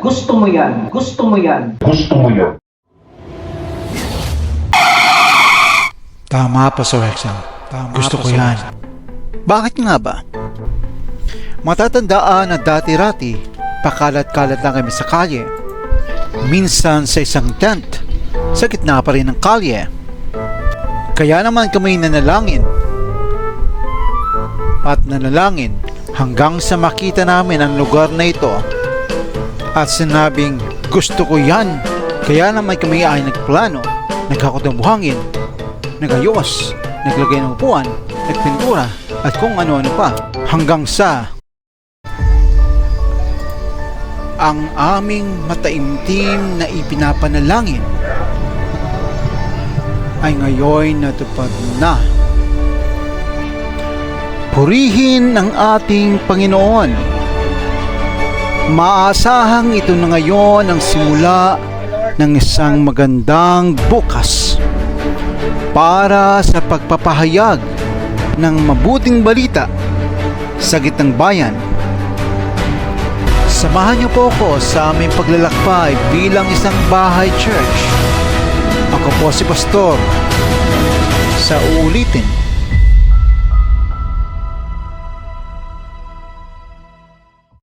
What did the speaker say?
Gusto mo yan. Gusto mo yan. Gusto mo yan. Tama, Pastor Hexam. Gusto ko yan. Bakit nga ba? Matatandaan na dati-rati, pakalat-kalat lang kami sa kalye. Minsan sa isang tent, sa gitna pa rin ng kalye. Kaya naman kami nanalangin. At nanalangin hanggang sa makita namin ang lugar na ito. At sinabing, gusto ko yan. Kaya naman kami ay nagplano, naghakot ng buhangin, nagayos, naglagay ng upuan, nagpintura, at kung ano-ano pa. Hanggang sa ang aming mataimtim na ipinapanalangin ay ngayon natupad na. Purihin ang ating Panginoon. Maasahang ito na ngayon ang simula ng isang magandang bukas para sa pagpapahayag ng mabuting balita sa gitnang bayan. Samahan niyo po ako sa aming paglalakbay bilang isang bahay church. Ako po si Pastor sa uulitin